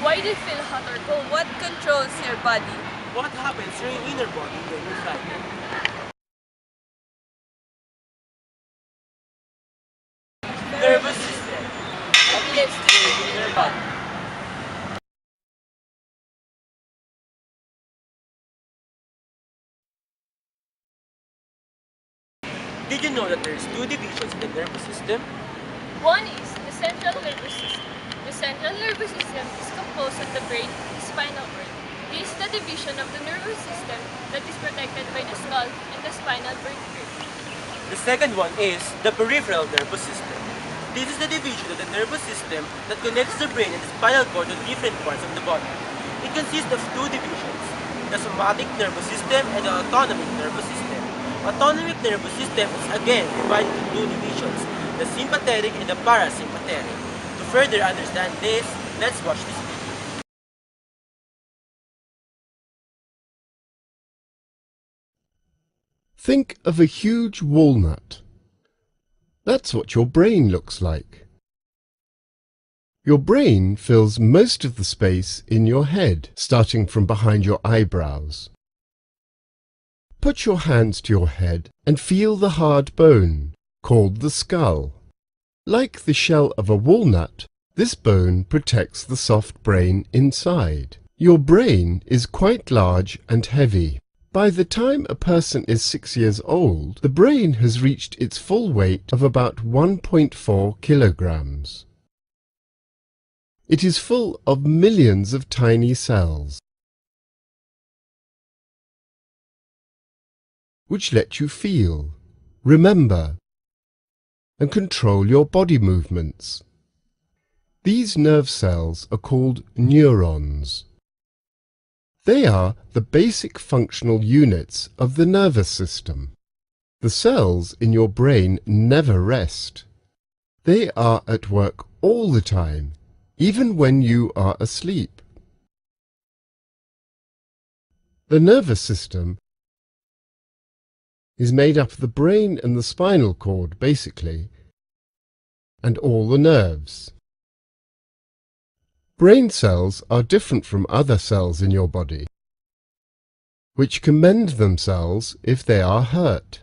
Why do you feel hot or cold? What controls your body? What happens to your inner body when you're frightened? Nervous system. What lives in your inner body? Did you know that there is two divisions in the nervous system? One is the central nervous system. The central nervous system is composed of the brain and the spinal cord. This is the division of the nervous system that is protected by the skull and the spinal vertebrae. The second one is the peripheral nervous system. This is the division of the nervous system that connects the brain and the spinal cord to different parts of the body. It consists of two divisions, the somatic nervous system and the autonomic nervous system. Autonomic nervous system is again divided into two divisions, the sympathetic and the parasympathetic. To further understand this, let's watch this video. Think of a huge walnut. That's what your brain looks like. Your brain fills most of the space in your head, starting from behind your eyebrows. Put your hands to your head and feel the hard bone, called the skull. Like the shell of a walnut, this bone protects the soft brain inside. Your brain is quite large and heavy. By the time a person is 6 years old, the brain has reached its full weight of about 1.4 kilograms. It is full of millions of tiny cells, which let you feel, remember, and control your body movements. These nerve cells are called neurons. They are the basic functional units of the nervous system. The cells in your brain never rest. They are at work all the time, even when you are asleep. The nervous system is made up of the brain and the spinal cord, basically, and all the nerves. Brain cells are different from other cells in your body, which can mend themselves if they are hurt.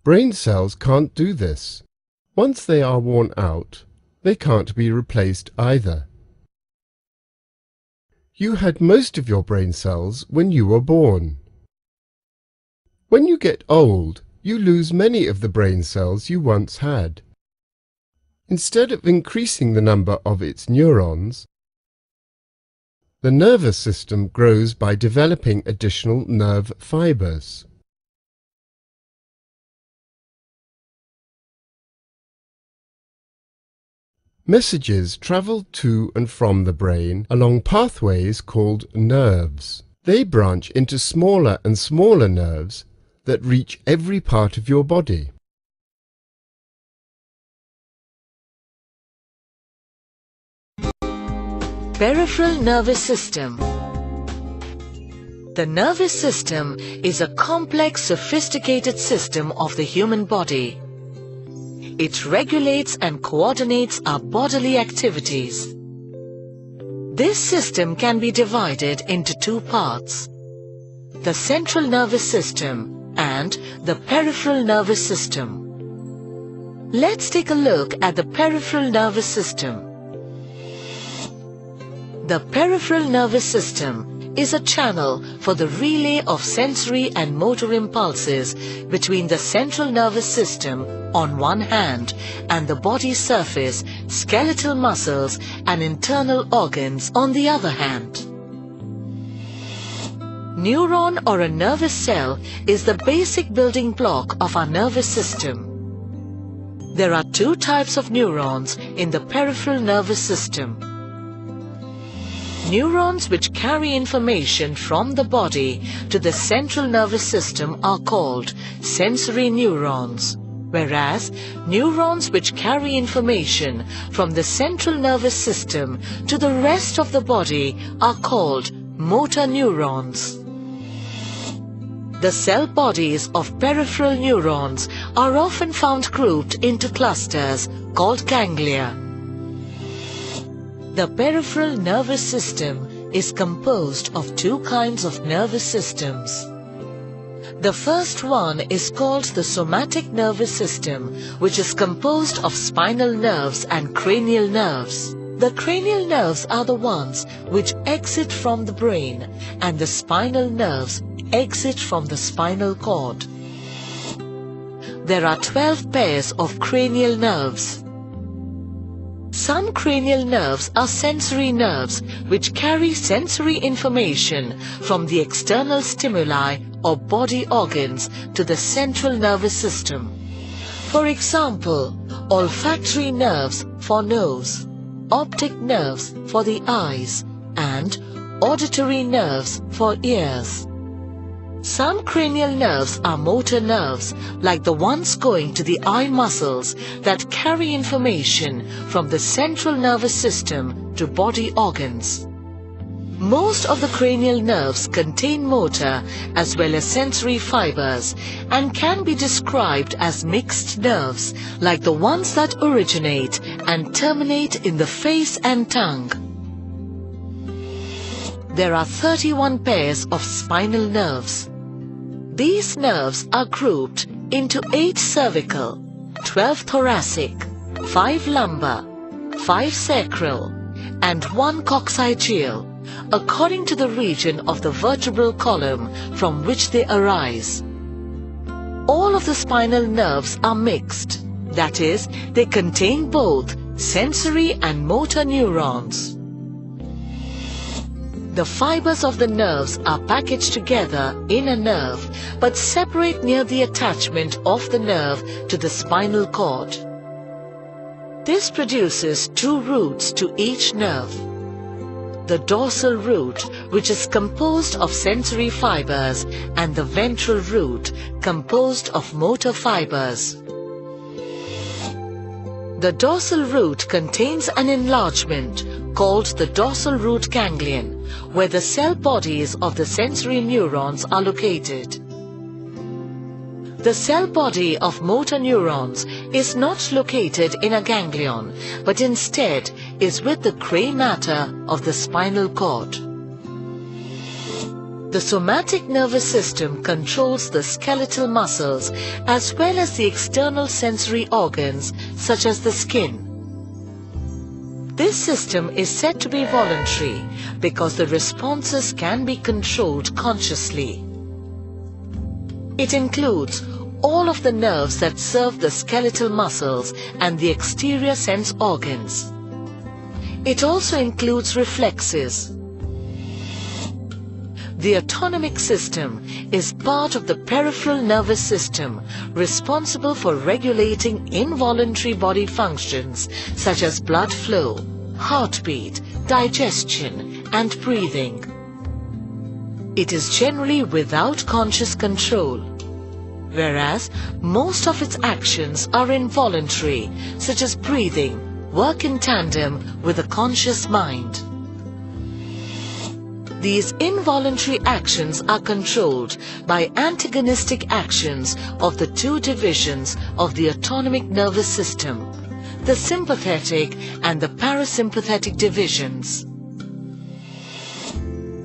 Brain cells can't do this. Once they are worn out, they can't be replaced either. You had most of your brain cells when you were born. When you get old, you lose many of the brain cells you once had. Instead of increasing the number of its neurons, the nervous system grows by developing additional nerve fibers. Messages travel to and from the brain along pathways called nerves. They branch into smaller and smaller nerves that reach every part of your body. Peripheral nervous system. The nervous system is a complex, sophisticated system of the human body. It regulates and coordinates our bodily activities. This system can be divided into two parts: the central nervous system and the peripheral nervous system. Let's take a look at the peripheral nervous system. The peripheral nervous system is a channel for the relay of sensory and motor impulses between the central nervous system on one hand and the body surface, skeletal muscles and internal organs on the other hand. Neuron or a nervous cell is the basic building block of our nervous system. There are two types of neurons in the peripheral nervous system. Neurons which carry information from the body to the central nervous system are called sensory neurons, whereas neurons which carry information from the central nervous system to the rest of the body are called motor neurons. The cell bodies of peripheral neurons are often found grouped into clusters called ganglia. The peripheral nervous system is composed of two kinds of nervous systems. The first one is called the somatic nervous system, which is composed of spinal nerves and cranial nerves. The cranial nerves are the ones which exit from the brain, and the spinal nerves exit from the spinal cord. There are 12 pairs of cranial nerves. Some cranial nerves are sensory nerves which carry sensory information from the external stimuli or body organs to the central nervous system. For example, olfactory nerves for nose, optic nerves for the eyes, and auditory nerves for ears. Some cranial nerves are motor nerves, like the ones going to the eye muscles that carry information from the central nervous system to body organs. Most of the cranial nerves contain motor as well as sensory fibers and can be described as mixed nerves, like the ones that originate and terminate in the face and tongue. There are 31 pairs of spinal nerves. These nerves are grouped into 8 cervical, 12 thoracic, 5 lumbar, 5 sacral, and 1 coccygeal, according to the region of the vertebral column from which they arise. All of the spinal nerves are mixed, that is, they contain both sensory and motor neurons. The fibers of the nerves are packaged together in a nerve but separate near the attachment of the nerve to the spinal cord. This produces 2 roots to each nerve. The dorsal root, which is composed of sensory fibers, and the ventral root, composed of motor fibers. The dorsal root contains an enlargement called the dorsal root ganglion, where the cell bodies of the sensory neurons are located. The cell body of motor neurons is not located in a ganglion, but instead is with the gray matter of the spinal cord. The somatic nervous system controls the skeletal muscles as well as the external sensory organs such as the skin. This system is said to be voluntary because the responses can be controlled consciously. It includes all of the nerves that serve the skeletal muscles and the exterior sense organs. It also includes reflexes. The autonomic system is part of the peripheral nervous system responsible for regulating involuntary body functions such as blood flow, heartbeat, digestion, and breathing. It is generally without conscious control, whereas most of its actions are involuntary, such as breathing, work in tandem with a conscious mind. These involuntary actions are controlled by antagonistic actions of the 2 divisions of the autonomic nervous system, the sympathetic and the parasympathetic divisions.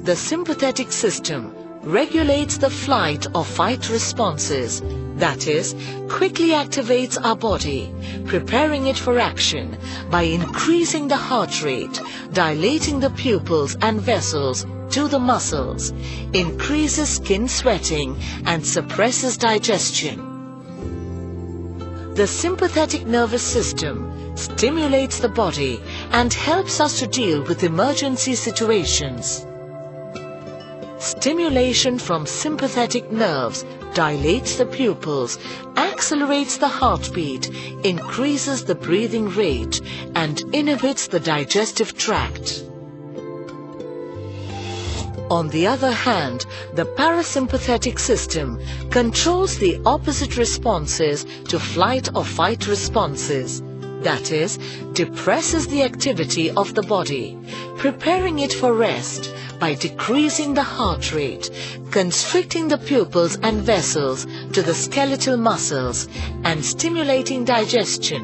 The sympathetic system regulates the flight or fight responses, that is, quickly activates our body, preparing it for action by increasing the heart rate, dilating the pupils and vessels to the muscles, increases skin sweating, and suppresses digestion. The sympathetic nervous system stimulates the body and helps us to deal with emergency situations. Stimulation from sympathetic nerves dilates the pupils, accelerates the heartbeat, increases the breathing rate, and inhibits the digestive tract. On the other hand, the parasympathetic system controls the opposite responses to flight or fight responses, that is, depresses the activity of the body, preparing it for rest by decreasing the heart rate, constricting the pupils and vessels to the skeletal muscles, and stimulating digestion,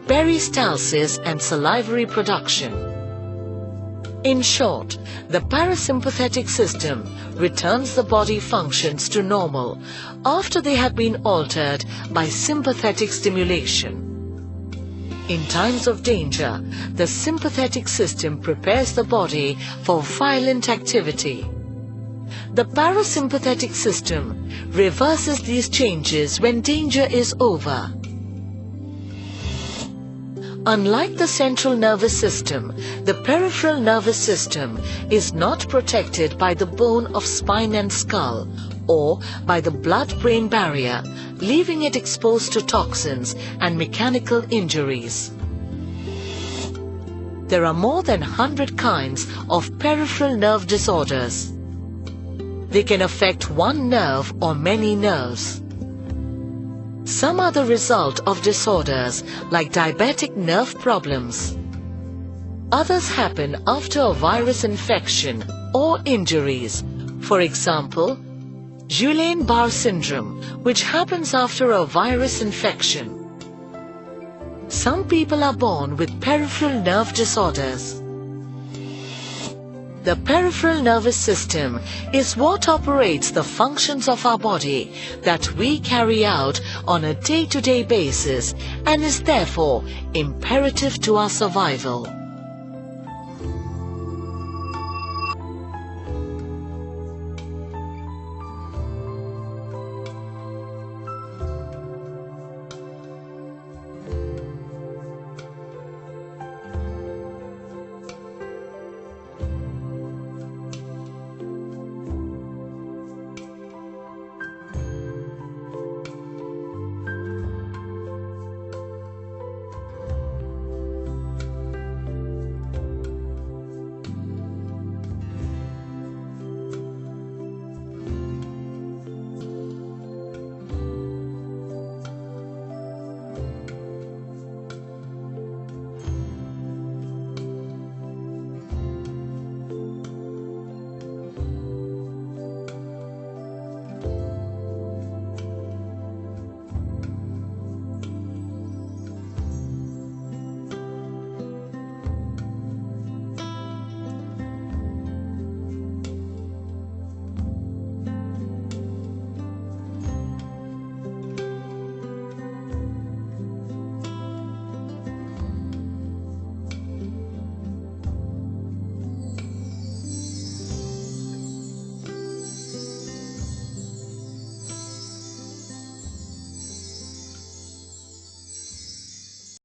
peristalsis, and salivary production. In short, the parasympathetic system returns the body functions to normal after they have been altered by sympathetic stimulation. In times of danger, the sympathetic system prepares the body for violent activity. The parasympathetic system reverses these changes when danger is over. Unlike the central nervous system, the peripheral nervous system is not protected by the bone of spine and skull or by the blood-brain barrier, leaving it exposed to toxins and mechanical injuries. There are more than 100 kinds of peripheral nerve disorders. They can affect one nerve or many nerves. Some are the result of disorders like diabetic nerve problems. Others happen after a virus infection or injuries. For example, Guillain-Barré syndrome, which happens after a virus infection. Some people are born with peripheral nerve disorders. The peripheral nervous system is what operates the functions of our body that we carry out on a day-to-day basis and is therefore imperative to our survival.